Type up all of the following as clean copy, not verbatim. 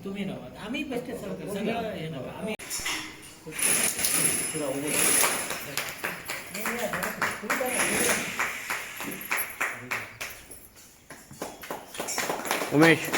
तुम्ही नव्हा आम्ही बेस्ट सगळं हे नव्हा आम्ही उमेश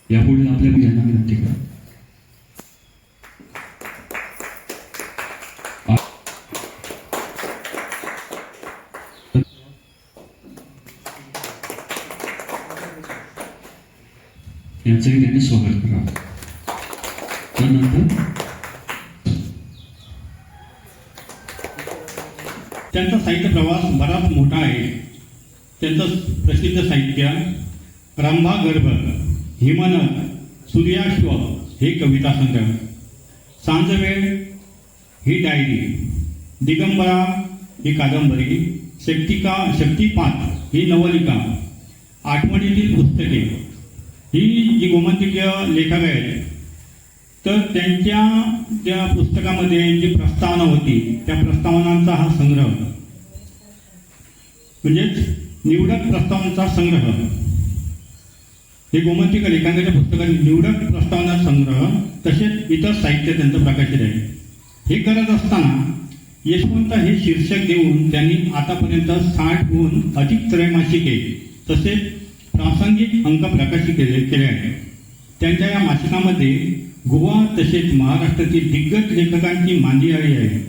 यापुढे आपल्या यांना विनंती करा. यांचंही त्यांनी स्वागत करा. त्यानंतर त्यांचा साहित्य प्रवास बराच मोठा आहे. त्यांचं प्रसिद्ध साहित्य रंभा गर्भ, हिमनद, सूर्याश्व हे कविता संग्रह, सांजवेळ ही डायरी, दिगंबरा ही कादंबरी, शक्तिपात ही नवलिका, आठवणीतील पुस्तके ही जी गोमंतकीय लेखक आहेत तर त्यांच्या ज्या पुस्तकामध्ये जी प्रस्तावना होती त्या प्रस्तावनांचा हा संग्रह म्हणजेच निवडक प्रस्तावनांचा संग्रह. हे गोमंतक लेखकांच्या पुस्तकात निवडक प्रस्तावना संग्रह तसेच इतर साहित्य त्यांचं प्रकाशित आहे. हे करत असताना यशवंत हे शीर्षक देऊन त्यांनी आतापर्यंत 60हून अधिक त्रैमासिके तसेच प्रासंगिक अंक प्रकाशित केले आहेत. त्यांच्या या मासिकामध्ये गोवा तसेच महाराष्ट्रातील दिग्गज लेखकांची मांदियाळी आहे.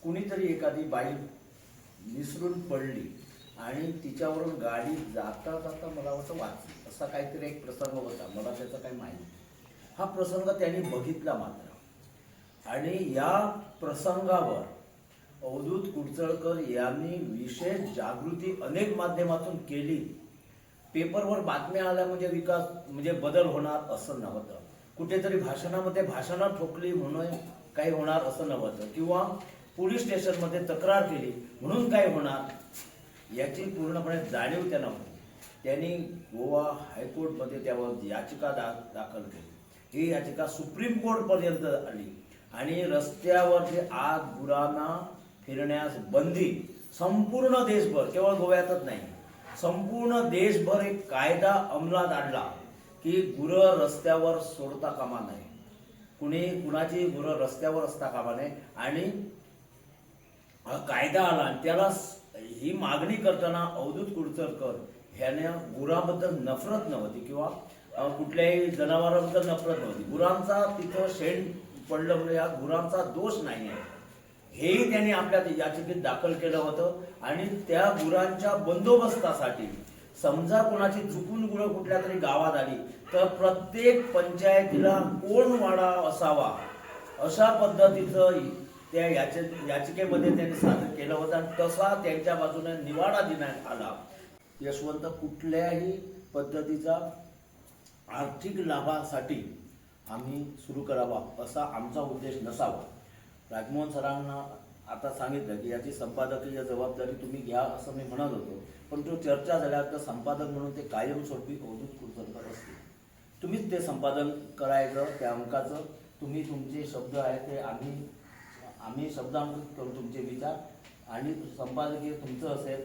कुणीतरी एखादी बाई विसरून पडली आणि तिच्यावरून गाडी जाता जाता मला वाटतं वाचली, असा काहीतरी एक प्रसंग होता. मला त्याचा काही माहिती. हा प्रसंग त्यांनी बघितला मात्र, आणि या प्रसंगावर अवधूत कुडचळकर यांनी विशेष जागृती अनेक माध्यमातून केली. पेपरवर बातम्या आल्या म्हणजे विकास म्हणजे बदल होणार असं नव्हतं. कुठेतरी भाषणामध्ये भाषणं ठोकली म्हणून काही होणार असं नव्हतं, किंवा पोलीस स्टेशनमध्ये तक्रार केली म्हणून काय होणार याची पूर्णपणे जाणीव त्यांना होती. त्यांनी गोवा हायकोर्टमध्ये त्यावर याचिका दाखल केली. ही याचिका सुप्रीम कोर्टपर्यंत आली आणि रस्त्यावर जे आग गुरांना फिरण्यास बंदी संपूर्ण देशभर, केवळ गोव्यातच नाही संपूर्ण देशभर एक कायदा अंमलात आणला की गुरं रस्त्यावर सोडता कामा नये, कुणाची गुरं रस्त्यावर असता कामा नये. आणि हा कायदा आला आणि त्याला ही मागणी करताना अवधूत कुडचळकर ह्याने गुराबद्दल नफरत नव्हती किंवा कुठल्याही जनावरांबद्दल नफरत नव्हती. गुरांचा तिथं शेण पडलं म्हणजे या गुरांचा दोष नाही आहे हेही त्यांनी आपल्या याचिकेत दाखल केलं होतं. आणि त्या गुरांच्या बंदोबस्तासाठी समजा कोणाची चुकून गुण कुठल्या तरी गावात आली तर प्रत्येक पंचायतीला कोण वाडा असावा अशा पद्धतीचं त्या याचिकेमध्ये त्यांनी सादर केलं होतं आणि तसा त्यांच्या बाजूने निवाडा देण्यात आला. यशवंत कुठल्याही पद्धतीचा आर्थिक लाभासाठी आम्ही सुरू करावा असा आमचा उद्देश नसावा. राजमोहन सरांना आता सांगितलं की याची संपादकीय जबाबदारी तुम्ही घ्या असं मी म्हणत होतो, पण तो चर्चा झाल्यावर तर संपादक म्हणून ते कायमस्वरूपी अवधूत कुलकर्णी असतील. तुम्हीच ते संपादन करायचं त्या अंकाचं. तुम्ही तुमचे शब्द आहे ते आम्ही शब्दांकित करू तुमचे विचार आणि संपादकीय तुमचं असेल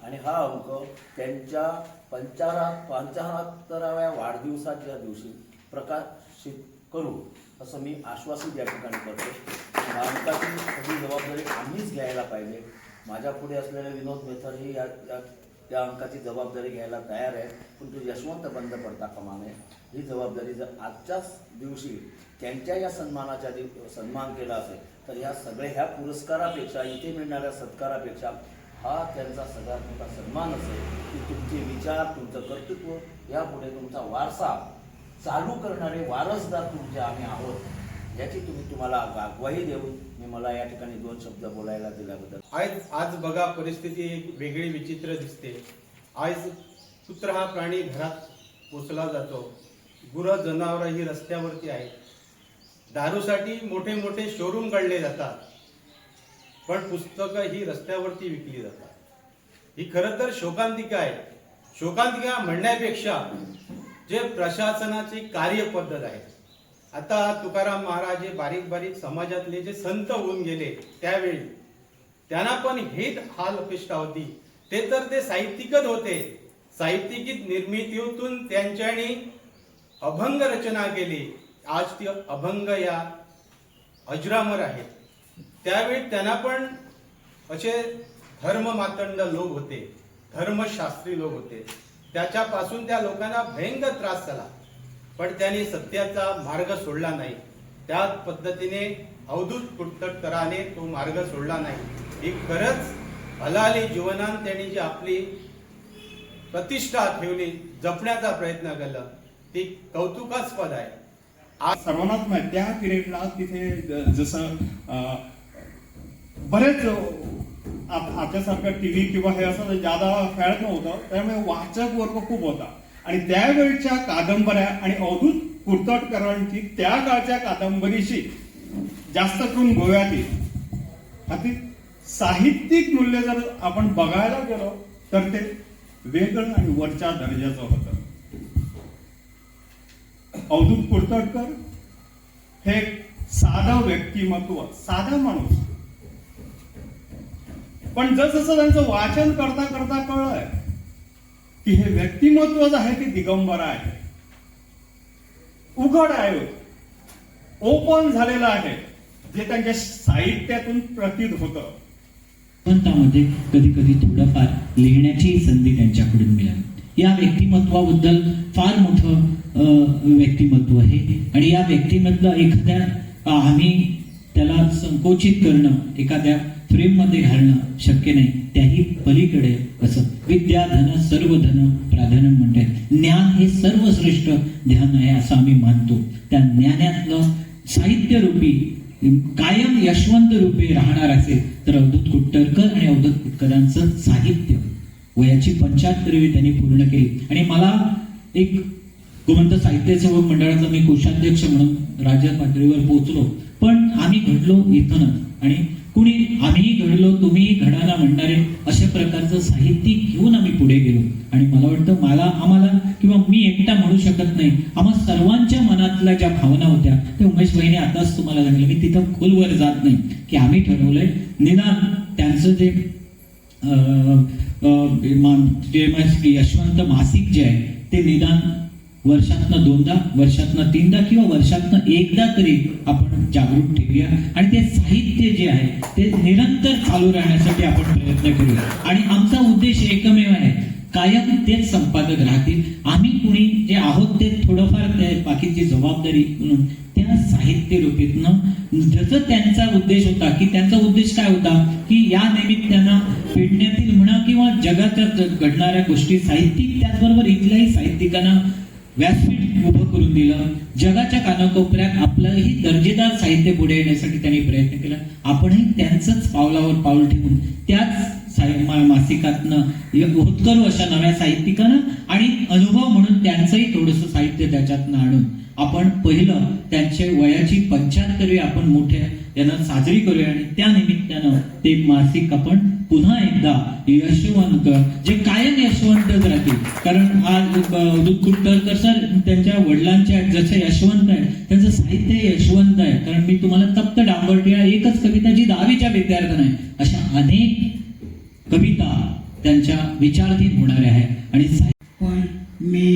आणि हा अंक त्यांच्या 75व्या वाढदिवसाच्या दिवशी प्रकाशित करू असं मी आश्वासित या ठिकाणी करतो. या अंकाची सगळी जबाबदारी आम्हीच घ्यायला पाहिजे. माझ्या पुढे असलेले विनोद मेथरही या अंकाची जबाबदारी घ्यायला तयार आहे, पण तो यशवंत बंद पडता कामा नये. ही जबाबदारी जर आजच्याच दिवशी त्यांच्या या सन्मानाच्या सन्मान केला असेल तर या ह्या पुरस्कारापेक्षा इथे मिळणाऱ्या सत्कारापेक्षा हा त्यांचा सगळ्यात मोठा सन्मान असेल की तुमचे विचार तुमचं कर्तृत्व यापुढे तुमचा वारसा चालू करणारे वारसदार तुमचे आम्ही आहोत याची तुम्हाला ग्वाही देऊन मी मला या ठिकाणी 2 शब्द बोलायला दिल्याबद्दल. आज बघा परिस्थिती एक वेगळी विचित्र दिसते. आज कुत्रा हा प्राणी घरात पोचला जातो, गुरं जनावरं ही रस्त्यावरती आहेत. दारूसाठी मोठे मोठे शोरूम काढले जातात, पण पुस्तकं ही रस्त्यावरती विकली जातात. ही खरं तर शोकांतिका आहे. शोकांतिका म्हणण्यापेक्षा जे प्रशासनाची कार्यपद्धत आहे. आता तुकाराम महाराज हे बारीक बारीक समाजातले जे संत होऊन गेले त्यावेळी त्यांना पण हेच हाल अपेक्षा होती. ते साहित्यिकच होते. साहित्यिक निर्मितीतून त्यांच्यानी अभंग रचना केली. आज ती अभंग या अजरामर आहेत. त्यावेळी त्यांना पण असे धर्ममातंड लोक होते, धर्मशास्त्री लोक होते. त्याच्यापासून त्या लोकांना भयंकर त्रास झाला, पण त्यांनी सत्याचा मार्ग सोडला नाही. त्याच पद्धतीने अवधूत कुलकर्णीने तो मार्ग सोडला नाही. ही खरंच हलाली जीवनात त्यांनी जी आपली प्रतिष्ठा ठेवली, जपण्याचा प्रयत्न केला, ती कौतुकास्पद आहे. आज सर्वांनाच माहिती त्या पिरियडला तिथे जसं बरेच आपल्यासारखं टीव्ही किंवा हे असं जादा फॅड नव्हतं, त्यामुळे वाचक वर्ग खूप होता आणि त्यावेळच्या कादंबऱ्या आणि अवधूत कुलकर्णींची त्या काळच्या कादंबरीशी जास्त करून गोव्यातील अति साहित्यिक मूल्य जर आपण बघायला गेलो तर ते वेगळं आणि वरच्या दर्जाचं होतं. अवधूत कुलकर्णी हे साधं व्यक्तिमत्व, साधा माणूस, पण जसं त्यांचं वाचन करता करता कळलंय की हे व्यक्तिमत्वच आहे की दिगंबर आहे, उघड आहे, ओपन झालेलं आहे, जे त्यांच्या साहित्यातून प्रतीत होतं. मध्ये कधी कधी थोडंफार लिहिण्याची संधी त्यांच्याकडून मिळाली. या व्यक्तिमत्वाबद्दल फार मोठं व्यक्तिमत्व आहे आणि या व्यक्तिमत्व एखाद्या आम्ही त्याला संकोचित करणं, एखाद्या फ्रेम मध्ये घालणं शक्य नाही. त्याही पलीकडे असं विद्या धन सर्व धन प्राधान्य म्हणतात. ज्ञान हे सर्वश्रेष्ठ ध्यान आहे असं आम्ही मानतो. त्या ज्ञानातलं साहित्य रूपी कायम यशवंत रूपे राहणार असेल तर अवधूत कुलकर्णी आणि अवधूत कुलकर्णींचं साहित्य वयाची 75वी त्यांनी पूर्ण केली. आणि मला एक गोमंत साहित्य सेवक मंडळाचा मी कोषाध्यक्ष म्हणून राज्य पातळीवर पोहोचलो, पण आम्ही घडलो इथूनच आणि कुणी आम्ही घडलो तुम्ही घडाला म्हणणारे अशा प्रकारचं साहित्य घेऊन आम्ही पुढे गेलो. आणि मला वाटतं आम्हाला किंवा मी एकटा म्हणू शकत नाही, आम्हा सर्वांच्या मनातल्या ज्या भावना होत्या त्या उमेश भाईने आताच तुम्हाला सांगितलं. मी तिथं खोलवर जात नाही की आम्ही ठरवलंय निदान त्यांचं जे यशवंत मासिक जे आहे ते निदान वर्षातनं 2दा, वर्षातनं 3दा किंवा वर्षातनं 1दा तरी आपण जागरूक ठेवूया आणि ते साहित्य जे आहे ते निरंतर चालू राहण्यासाठी आपण प्रयत्न करूया. आणि आमचा उद्देश एकमेव आहे, कायम तेच संपादक राहतील. आम्ही कुणी जे आहोत ते थोडंफार बाकीची जबाबदारी म्हणून त्या या साहित्य रूपेतनं जसं त्यांचा उद्देश होता की त्यांचा उद्देश काय होता की या निमित्तानं पेडण्यातील म्हणा किंवा जगात घडणाऱ्या गोष्टी साहित्यिक त्याचबरोबर इथल्याही साहित्यिकांना व्यासपीठ उभं करून दिलं. जगाच्या कानाकोपऱ्यात आपलंही दर्जेदार साहित्य पुढे येण्यासाठी त्यांनी प्रयत्न केला. आपणही त्यांचंच पावलावर पाऊल ठेवून त्याच मासिकातनं होतकरू अशा नव्या साहित्यिकांना आणि अनुभव म्हणून त्यांचंही थोडंसं साहित्य त्याच्यातनं आणून आपण पहिलं त्यांच्या वयाची 75वी आपण मोठ्या यांना साजरी करूया आणि त्या निमित्तानं ते मासिक आपण पुन्हा एकदा यशवंत जे कायम यशवंतच राहतील. कारण आज अवधूत कुलकर्णी सर त्यांच्या वडिलांच्या जसे यशवंत आहे त्यांचं साहित्य यशवंत आहे. कारण मी तुम्हाला तप्त डांबरटिया एकच कविता जी 10वीच्या विद्यार्थ्यांना आहे अशा अनेक कविता त्यांच्या विचाराधीन होणाऱ्या आहे. आणि पण मी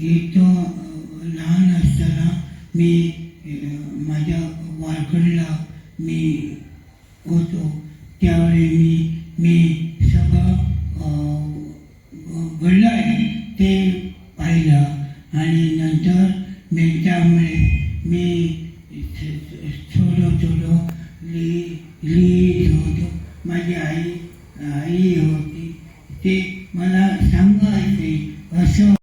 इथं लहान असताना मी माझ्या वारकडीला मी होतो त्यावेळी मी सगळं घडलं आहे ते पाहिलं आणि नंतर मी त्यामुळे मी थोडं लिहित होतो. माझी आई होती ते मला सांगायचे असं